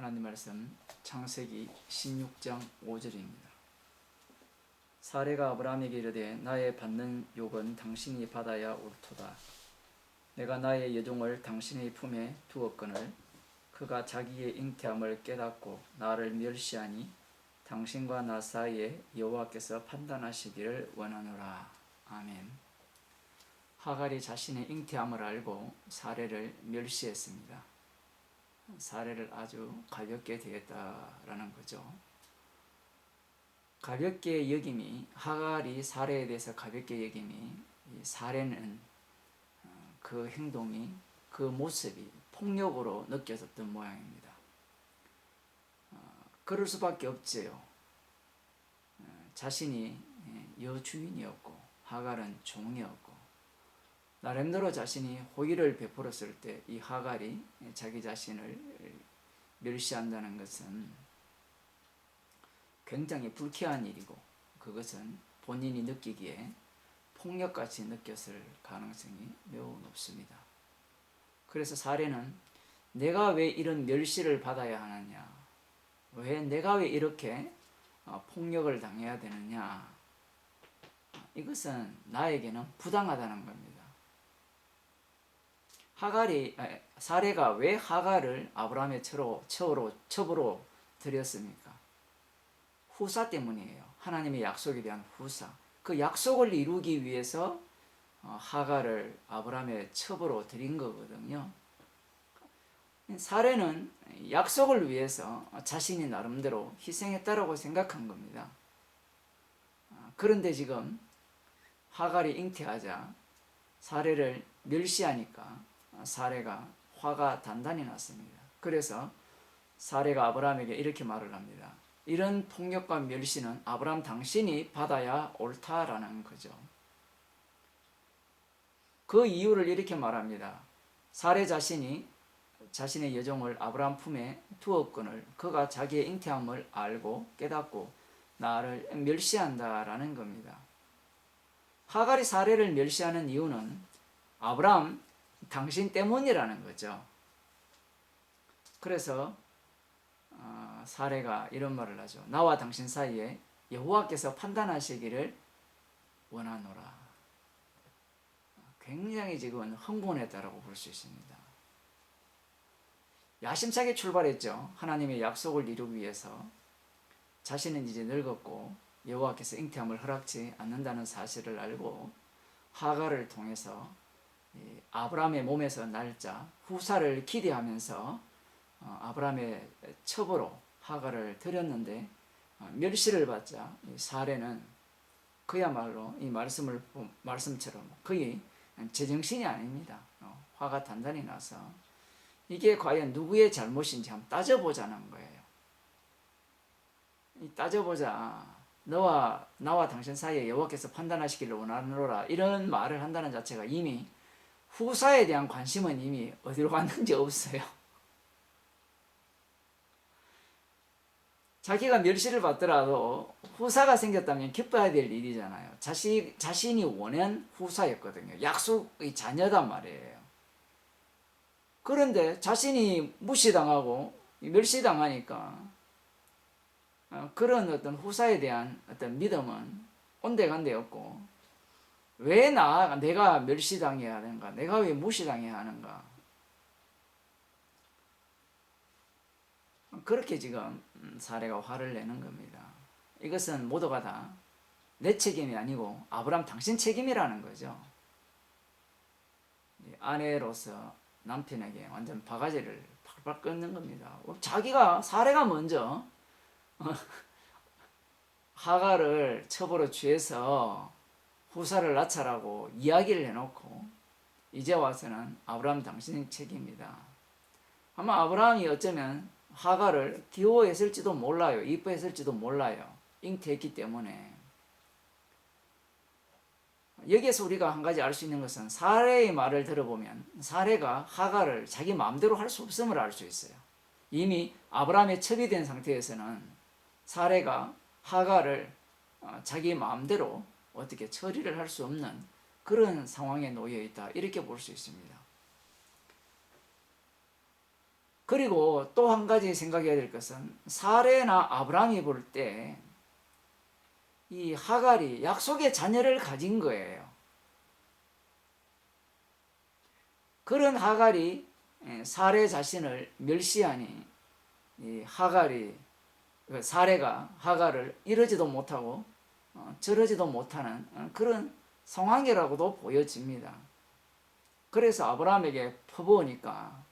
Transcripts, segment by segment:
하나님 말씀 창세기 16장 5절입니다. 사레가 아브라함에게 이르되 나의 받는 욕은 당신이 받아야 옳도다. 내가 나의 여종을 당신의 품에 두었거늘 그가 자기의 잉태함을 깨닫고 나를 멸시하니 당신과 나 사이에 여호와께서 판단하시기를 원하노라. 아멘. 하갈이 자신의 잉태함을 알고 사레를 멸시했습니다. 사례를 아주 가볍게 대했다라는 거죠. 가볍게 여김이, 하갈이 사례에 대해서 가볍게 여김이, 사례는 그 행동이, 그 모습이 폭력으로 느껴졌던 모양입니다. 그럴 수밖에 없지요. 자신이 여주인이었고 하갈은 종이었고 나름대로 자신이 호의를 베풀었을 때 이 하갈이 자기 자신을 멸시한다는 것은 굉장히 불쾌한 일이고 그것은 본인이 느끼기에 폭력같이 느꼈을 가능성이 매우 높습니다. 그래서 사례는 내가 왜 이런 멸시를 받아야 하느냐, 내가 왜 이렇게 폭력을 당해야 되느냐, 이것은 나에게는 부당하다는 겁니다. 사레가 왜 하갈을 아브라함의 첩으로 들였습니까? 후사 때문이에요. 하나님의 약속에 대한 후사. 그 약속을 이루기 위해서 하갈을 아브라함의 첩으로 들인 거거든요. 사레는 약속을 위해서 자신이 나름대로 희생했다라고 생각한 겁니다. 그런데 지금 하갈이 잉태하자 사레를 멸시하니까 사레가 화가 단단히 났습니다. 그래서 사레가 아브라함에게 이렇게 말을 합니다. 이런 폭력과 멸시는 아브라함 당신이 받아야 옳다라는 거죠. 그 이유를 이렇게 말합니다. 사레 자신이 자신의 여종을 아브라함 품에 두었거늘 그가 자기의 잉태함을 알고 깨닫고 나를 멸시한다라는 겁니다. 하갈이 사레를 멸시하는 이유는 아브라함 당신 때문이라는 거죠. 그래서 사레가 이런 말을 하죠. 나와 당신 사이에 여호와께서 판단하시기를 원하노라. 굉장히 지금 흥분했다라고 볼 수 있습니다. 야심차게 출발했죠. 하나님의 약속을 이루기 위해서. 자신은 이제 늙었고 여호와께서 잉태함을 허락지 않는다는 사실을 알고 하갈을 통해서 아브라함의 몸에서 날짜 후사를 기대하면서 아브라함의 첩으로 하갈을 들였는데 멸시를 받자 사레는 그야말로 이 말씀처럼 거의 제정신이 아닙니다. 화가 단단히 나서 이게 과연 누구의 잘못인지 한번 따져보자는 거예요. 따져보자. 나와 당신 사이에 여호와께서 판단하시기를 원하노라 이런 말을 한다는 자체가 이미 후사에 대한 관심은 이미 어디로 갔는지 없어요. 자기가 멸시를 받더라도 후사가 생겼다면 기뻐야 될 일이잖아요. 자신이 원한 후사였거든요. 약속의 자녀단 말이에요. 그런데 자신이 무시당하고 멸시당하니까 그런 어떤 후사에 대한 어떤 믿음은 온데간데 없고 왜 내가 멸시당해야 하는가? 내가 왜 무시당해야 하는가? 그렇게 지금 사레가 화를 내는 겁니다. 이것은 모두가 다 내 책임이 아니고 아브라함 당신 책임이라는 거죠. 아내로서 남편에게 완전 바가지를 팍팍 꺾는 겁니다. 자기가 사레가 먼저 하갈을 첩으로 취해서 후사를 낳자라고 이야기를 해놓고 이제 와서는 아브라함 당신의 책임이다. 아마 아브라함이 어쩌면 하갈을 귀여워했을지도 몰라요. 이뻐했을지도 몰라요. 잉태했기 때문에. 여기에서 우리가 한 가지 알 수 있는 것은 사레의 말을 들어보면 사레가 하갈을 자기 마음대로 할 수 없음을 알 수 있어요. 이미 아브라함의 첩이 된 상태에서는 사레가 하갈을 자기 마음대로 어떻게 처리를 할 수 없는 그런 상황에 놓여 있다. 이렇게 볼 수 있습니다. 그리고 또 한 가지 생각해야 될 것은 사레나 아브라함이 볼 때 이 하갈이 약속의 자녀를 가진 거예요. 그런 하갈이 사레 자신을 멸시하니 이 하갈이 사레가 하갈을 이러지도 못하고 저러지도 못하는 그런 상황이라고도 보여집니다. 그래서 아브라함에게 퍼부으니까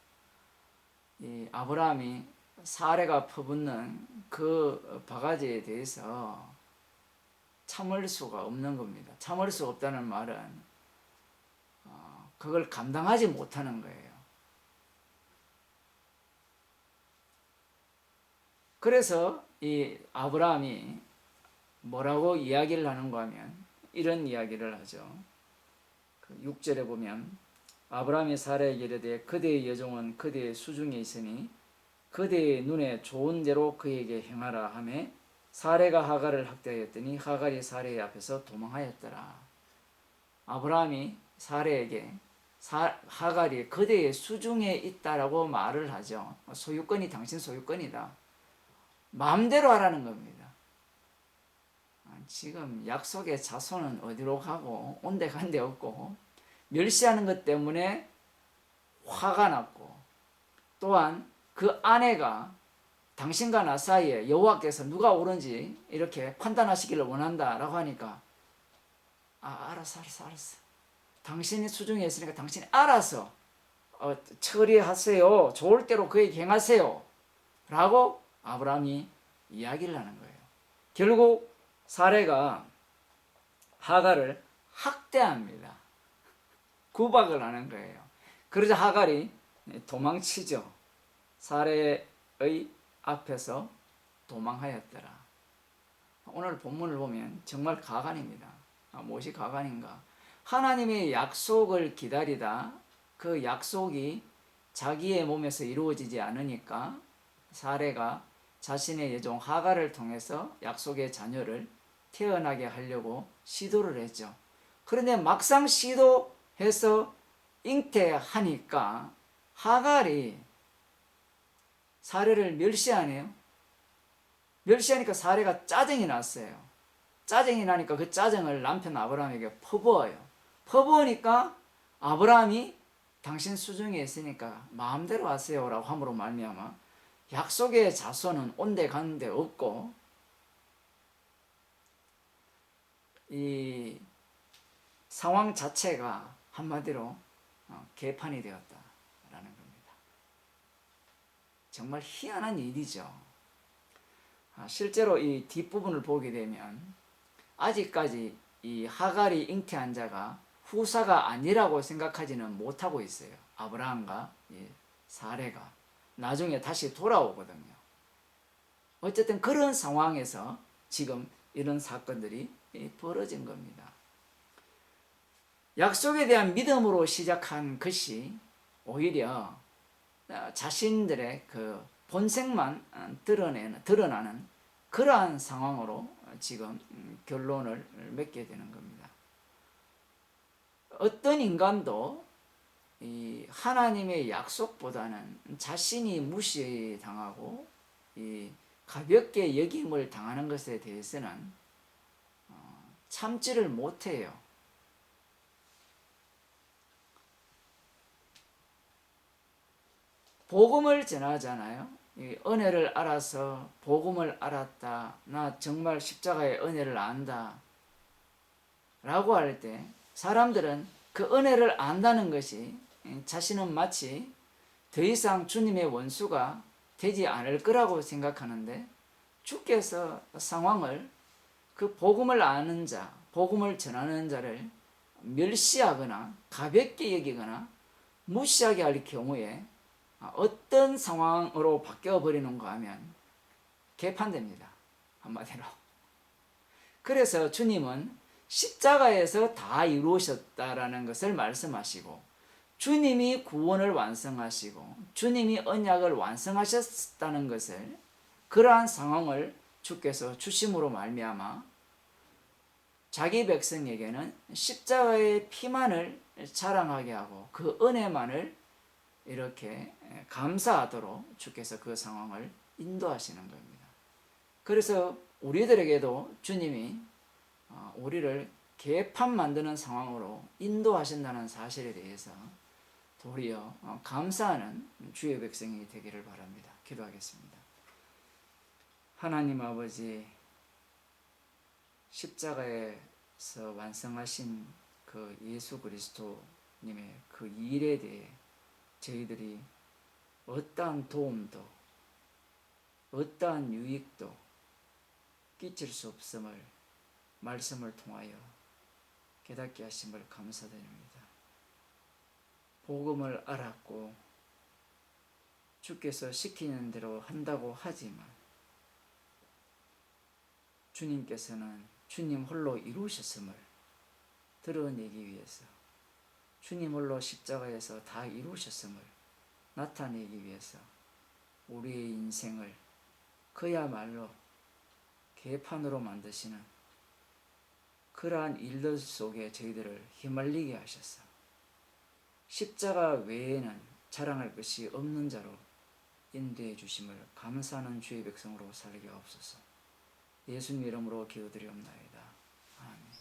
이 아브라함이 사레가 퍼붓는 그 바가지에 대해서 참을 수가 없는 겁니다. 참을 수 없다는 말은 그걸 감당하지 못하는 거예요. 그래서 이 아브라함이 뭐라고 이야기를 하는가 하면 이런 이야기를 하죠. 6절에 보면 아브라함이 사라에게 이르되 그대의 여종은 그대의 수중에 있으니 그대의 눈에 좋은 대로 그에게 행하라 하며 사레가 하갈을 학대하였더니 하갈이 사레의 앞에서 도망하였더라. 아브라함이 사레에게 하갈이 그대의 수중에 있다라고 말을 하죠. 소유권이 당신 소유권이다. 마음대로 하라는 겁니다. 지금 약속의 자손은 어디로 가고 온데 간데 없고 멸시하는 것 때문에 화가 났고 또한 그 아내가 당신과 나 사이에 여호와께서 누가 옳은지 이렇게 판단하시기를 원한다라고 하니까 알았어. 당신이 수중에 있으니까 당신이 알아서 처리하세요. 좋을 대로 그에게 행하세요. 라고 아브라함이 이야기를 하는 거예요. 결국 사레가 하갈을 학대합니다. 구박을 하는 거예요. 그러자 하갈이 도망치죠. 사레의 앞에서 도망하였더라. 오늘 본문을 보면 정말 가관입니다. 무엇이 가관인가? 하나님의 약속을 기다리다 그 약속이 자기의 몸에서 이루어지지 않으니까 사레가 자신의 여종 하갈을 통해서 약속의 자녀를 태어나게 하려고 시도를 했죠. 그런데 막상 시도해서 잉태하니까 하갈이 사레를 멸시하네요. 멸시하니까 사레가 짜증이 났어요. 짜증이 나니까 그 짜증을 남편 아브라함에게 퍼부어요. 퍼부으니까 아브라함이 당신 수중에 있으니까 마음대로 하세요 라고 함으로 말미암아 약속의 자손은 온데 간데 없고 이 상황 자체가 한마디로 개판이 되었다라는 겁니다. 정말 희한한 일이죠. 실제로 이 뒷부분을 보게 되면 아직까지 이 하갈이 잉태한 자가 후사가 아니라고 생각하지는 못하고 있어요. 아브라함과 사레가 나중에 다시 돌아오거든요. 어쨌든 그런 상황에서 지금 이런 사건들이 벌어진 겁니다. 약속에 대한 믿음으로 시작한 것이 오히려 자신들의 그 본색만 드러나는 그러한 상황으로 지금 결론을 맺게 되는 겁니다. 어떤 인간도 이 하나님의 약속보다는 자신이 무시당하고 이 가볍게 여김을 당하는 것에 대해서는 참지를 못해요. 복음을 전하잖아요. 이 은혜를 알아서 복음을 알았다. 나 정말 십자가의 은혜를 안다. 라고 할 때 사람들은 그 은혜를 안다는 것이 자신은 마치 더 이상 주님의 원수가 되지 않을 거라고 생각하는데 주께서 상황을 그 복음을 아는 자, 복음을 전하는 자를 멸시하거나 가볍게 여기거나 무시하게 할 경우에 어떤 상황으로 바뀌어버리는가 하면 개판됩니다. 한마디로. 그래서 주님은 십자가에서 다 이루셨다라는 것을 말씀하시고 주님이 구원을 완성하시고 주님이 언약을 완성하셨다는 것을 그러한 상황을 주께서 주심으로 말미암아 자기 백성에게는 십자가의 피만을 자랑하게 하고 그 은혜만을 이렇게 감사하도록 주께서 그 상황을 인도하시는 겁니다. 그래서 우리들에게도 주님이 우리를 개판 만드는 상황으로 인도하신다는 사실에 대해서 도리어 감사하는 주의 백성이 되기를 바랍니다. 기도하겠습니다. 하나님 아버지, 십자가에서 완성하신 그 예수 그리스도님의 그 일에 대해 저희들이 어떠한 도움도 어떠한 유익도 끼칠 수 없음을 말씀을 통하여 깨닫게 하심을 감사드립니다. 복음을 알았고 주께서 시키는 대로 한다고 하지만 주님께서는 주님 홀로 이루셨음을 드러내기 위해서, 주님 홀로 십자가에서 다 이루셨음을 나타내기 위해서 우리의 인생을 그야말로 개판으로 만드시는 그러한 일들 속에 저희들을 휘말리게 하셔서 십자가 외에는 자랑할 것이 없는 자로 인도해 주심을 감사하는 주의 백성으로 살게 하옵소서. 예수님 이름으로 기도드리옵나이다. 아멘.